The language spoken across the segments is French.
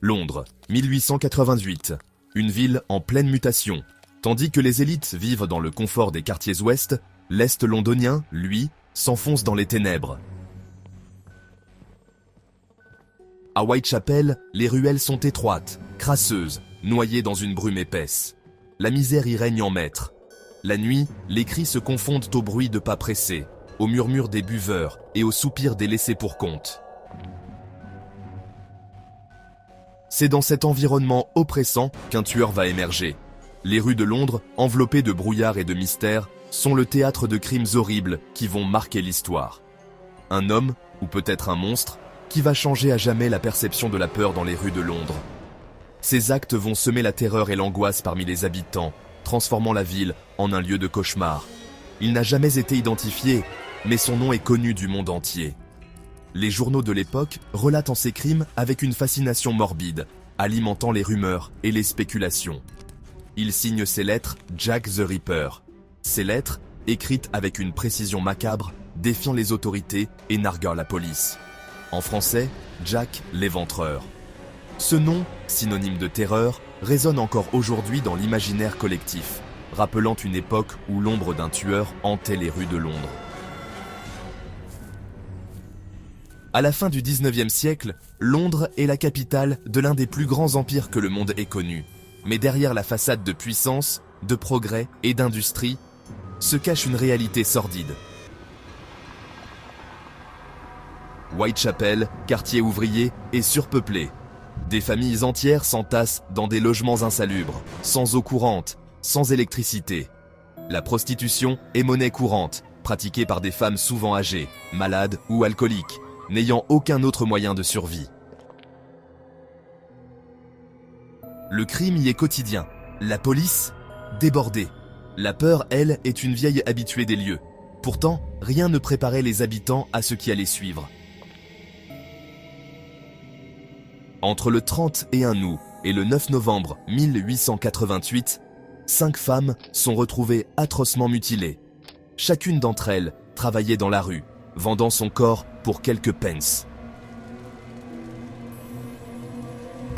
Londres, 1888. Une ville en pleine mutation. Tandis que les élites vivent dans le confort des quartiers ouest, l'Est londonien, lui, s'enfonce dans les ténèbres. À Whitechapel, les ruelles sont étroites, crasseuses, noyées dans une brume épaisse. La misère y règne en maître. La nuit, les cris se confondent au bruit de pas pressés, au murmure des buveurs et aux soupirs des laissés-pour-compte. C'est dans cet environnement oppressant qu'un tueur va émerger. Les rues de Londres, enveloppées de brouillard et de mystère, sont le théâtre de crimes horribles qui vont marquer l'histoire. Un homme, ou peut-être un monstre, qui va changer à jamais la perception de la peur dans les rues de Londres. Ces actes vont semer la terreur et l'angoisse parmi les habitants, transformant la ville en un lieu de cauchemar. Il n'a jamais été identifié, mais son nom est connu du monde entier. Les journaux de l'époque relatent ces crimes avec une fascination morbide, alimentant les rumeurs et les spéculations. Il signe ses lettres Jack the Ripper. Ces lettres, écrites avec une précision macabre, défiant les autorités et narguant la police. En français, Jack l'Éventreur. Ce nom, synonyme de terreur, résonne encore aujourd'hui dans l'imaginaire collectif, rappelant une époque où l'ombre d'un tueur hantait les rues de Londres. À la fin du 19e siècle, Londres est la capitale de l'un des plus grands empires que le monde ait connu. Mais derrière la façade de puissance, de progrès et d'industrie, se cache une réalité sordide. Whitechapel, quartier ouvrier, est surpeuplé. Des familles entières s'entassent dans des logements insalubres, sans eau courante, sans électricité. La prostitution est monnaie courante, pratiquée par des femmes souvent âgées, malades ou alcooliques, n'ayant aucun autre moyen de survie. Le crime y est quotidien. La police, débordée. La peur, elle, est une vieille habituée des lieux. Pourtant, rien ne préparait les habitants à ce qui allait suivre. Entre le 31 août et le 9 novembre 1888, 5 femmes sont retrouvées atrocement mutilées. Chacune d'entre elles travaillait dans la rue, vendant son corps pour quelques pence.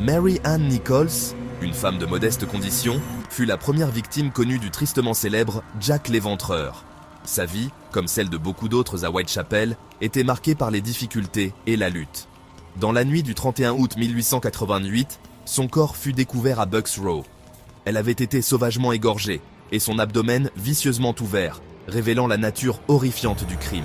Mary Ann Nichols, une femme de modeste condition, fut la première victime connue du tristement célèbre Jack l'Éventreur. Sa vie, comme celle de beaucoup d'autres à Whitechapel, était marquée par les difficultés et la lutte. Dans la nuit du 31 août 1888, son corps fut découvert à Bucks Row. Elle avait été sauvagement égorgée et son abdomen vicieusement ouvert, révélant la nature horrifiante du crime.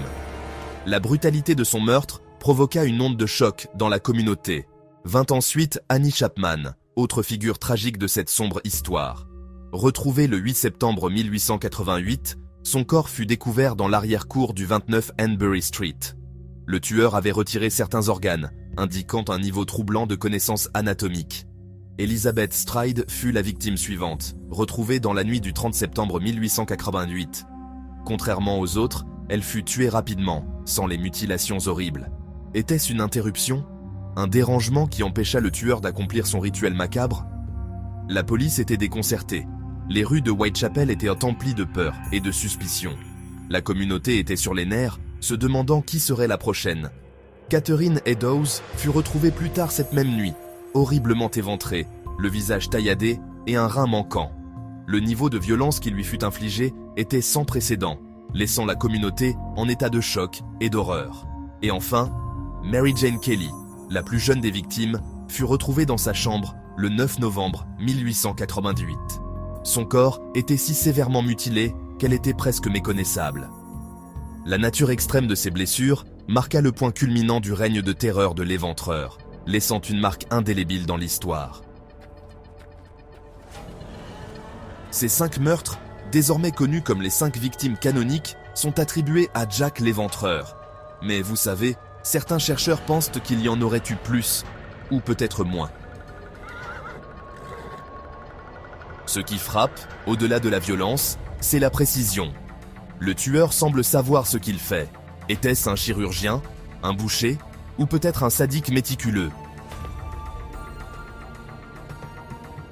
La brutalité de son meurtre provoqua une onde de choc dans la communauté. Vint ensuite Annie Chapman, autre figure tragique de cette sombre histoire. Retrouvé le 8 septembre 1888, son corps fut découvert dans l'arrière-cour du 29 Hanbury Street. Le tueur avait retiré certains organes, indiquant un niveau troublant de connaissances anatomiques. Elizabeth Stride fut la victime suivante, retrouvée dans la nuit du 30 septembre 1888. Contrairement aux autres, elle fut tuée rapidement, sans les mutilations horribles. Était-ce une interruption ? Un dérangement qui empêcha le tueur d'accomplir son rituel macabre ? La police était déconcertée. Les rues de Whitechapel étaient emplies de peur et de suspicion. La communauté était sur les nerfs, se demandant qui serait la prochaine. Catherine Eddowes fut retrouvée plus tard cette même nuit, horriblement éventrée, le visage tailladé et un rein manquant. Le niveau de violence qui lui fut infligé était sans précédent, laissant la communauté en état de choc et d'horreur. Et enfin, Mary Jane Kelly, la plus jeune des victimes, fut retrouvée dans sa chambre le 9 novembre 1888. Son corps était si sévèrement mutilé qu'elle était presque méconnaissable. La nature extrême de ses blessures marqua le point culminant du règne de terreur de l'Éventreur, laissant une marque indélébile dans l'histoire. Ces 5 meurtres, désormais connus comme les 5 victimes canoniques, sont attribués à Jack l'Éventreur. Mais vous savez, certains chercheurs pensent qu'il y en aurait eu plus, ou peut-être moins. Ce qui frappe, au-delà de la violence, c'est la précision. Le tueur semble savoir ce qu'il fait. Était-ce un chirurgien, un boucher, ou peut-être un sadique méticuleux?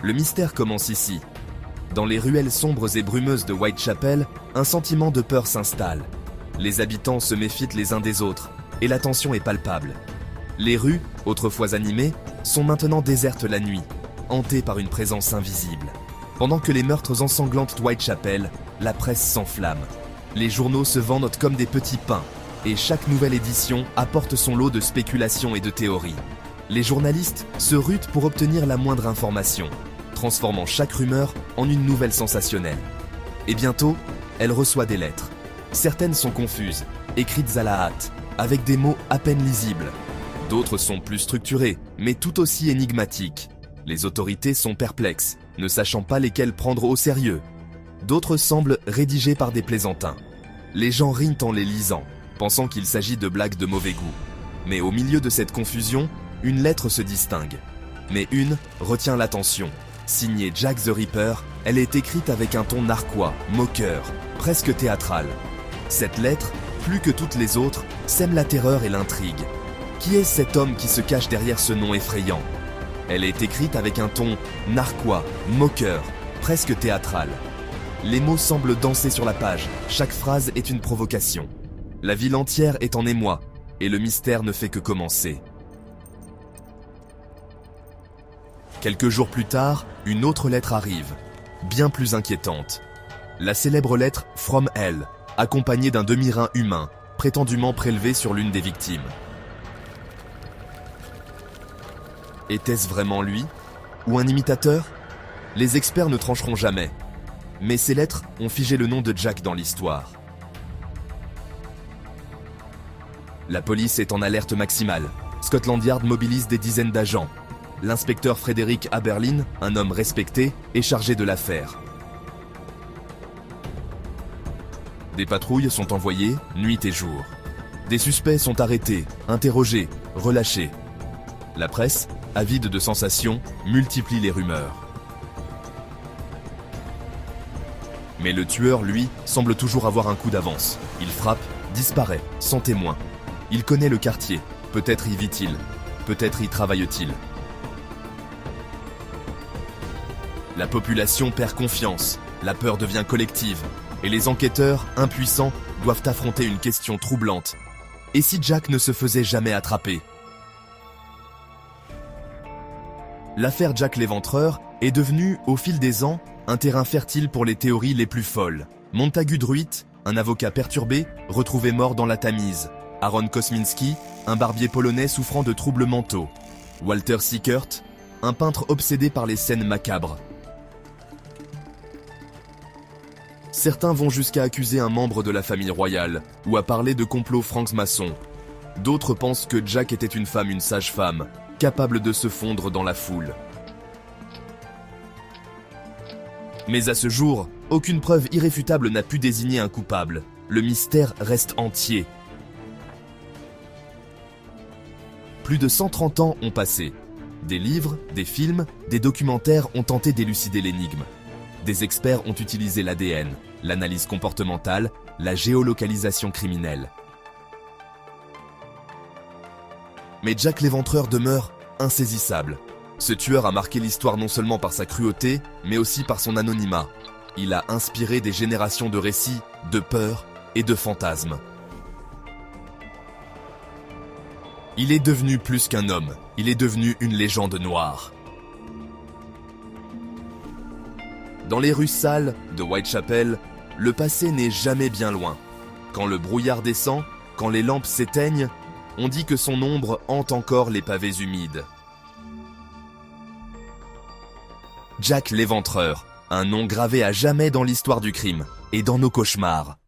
Le mystère commence ici. Dans les ruelles sombres et brumeuses de Whitechapel, un sentiment de peur s'installe. Les habitants se méfient les uns des autres, et la tension est palpable. Les rues, autrefois animées, sont maintenant désertes la nuit, hantées par une présence invisible. Pendant que les meurtres ensanglantent Whitechapel, la presse s'enflamme. Les journaux se vendent comme des petits pains, et chaque nouvelle édition apporte son lot de spéculations et de théories. Les journalistes se rutent pour obtenir la moindre information, transformant chaque rumeur en une nouvelle sensationnelle. Et bientôt, elle reçoit des lettres. Certaines sont confuses, écrites à la hâte, avec des mots à peine lisibles. D'autres sont plus structurées, mais tout aussi énigmatiques. Les autorités sont perplexes, ne sachant pas lesquelles prendre au sérieux. D'autres semblent rédigées par des plaisantins. Les gens rient en les lisant, pensant qu'il s'agit de blagues de mauvais goût. Mais au milieu de cette confusion, une lettre se distingue. Mais une retient l'attention. Signée Jack the Ripper, elle est écrite avec un ton narquois, moqueur, presque théâtral. Cette lettre, plus que toutes les autres, sème la terreur et l'intrigue. Qui est cet homme qui se cache derrière ce nom effrayant? Elle est écrite avec un ton narquois, moqueur, presque théâtral. Les mots semblent danser sur la page, chaque phrase est une provocation. La ville entière est en émoi, et le mystère ne fait que commencer. Quelques jours plus tard, une autre lettre arrive, bien plus inquiétante. La célèbre lettre From Hell, accompagnée d'un demi-rein humain, prétendument prélevé sur l'une des victimes. Était-ce vraiment lui? Ou un imitateur? Les experts ne trancheront jamais. Mais ces lettres ont figé le nom de Jack dans l'histoire. La police est en alerte maximale. Scotland Yard mobilise des dizaines d'agents. L'inspecteur Frederick Aberlin, un homme respecté, est chargé de l'affaire. Des patrouilles sont envoyées, nuit et jour. Des suspects sont arrêtés, interrogés, relâchés. La presse, avide de sensations, multiplie les rumeurs. Mais le tueur, lui, semble toujours avoir un coup d'avance. Il frappe, disparaît, sans témoin. Il connaît le quartier. Peut-être y vit-il. Peut-être y travaille-t-il. La population perd confiance. La peur devient collective. Et les enquêteurs, impuissants, doivent affronter une question troublante. Et si Jack ne se faisait jamais attraper? L'affaire Jack l'Éventreur est devenue, au fil des ans, un terrain fertile pour les théories les plus folles. Montagu Druitt, un avocat perturbé, retrouvé mort dans la Tamise. Aaron Kosminski, un barbier polonais souffrant de troubles mentaux. Walter Sickert, un peintre obsédé par les scènes macabres. Certains vont jusqu'à accuser un membre de la famille royale, ou à parler de complot francs-maçons. D'autres pensent que Jack était une sage-femme, capable de se fondre dans la foule. Mais à ce jour, aucune preuve irréfutable n'a pu désigner un coupable. Le mystère reste entier. Plus de 130 ans ont passé. Des livres, des films, des documentaires ont tenté d'élucider l'énigme. Des experts ont utilisé l'ADN, l'analyse comportementale, la géolocalisation criminelle. Mais Jack l'Éventreur demeure insaisissable. Ce tueur a marqué l'histoire non seulement par sa cruauté, mais aussi par son anonymat. Il a inspiré des générations de récits, de peurs et de fantasmes. Il est devenu plus qu'un homme, il est devenu une légende noire. Dans les rues sales de Whitechapel, le passé n'est jamais bien loin. Quand le brouillard descend, quand les lampes s'éteignent, on dit que son ombre hante encore les pavés humides. Jack l'Éventreur, un nom gravé à jamais dans l'histoire du crime et dans nos cauchemars.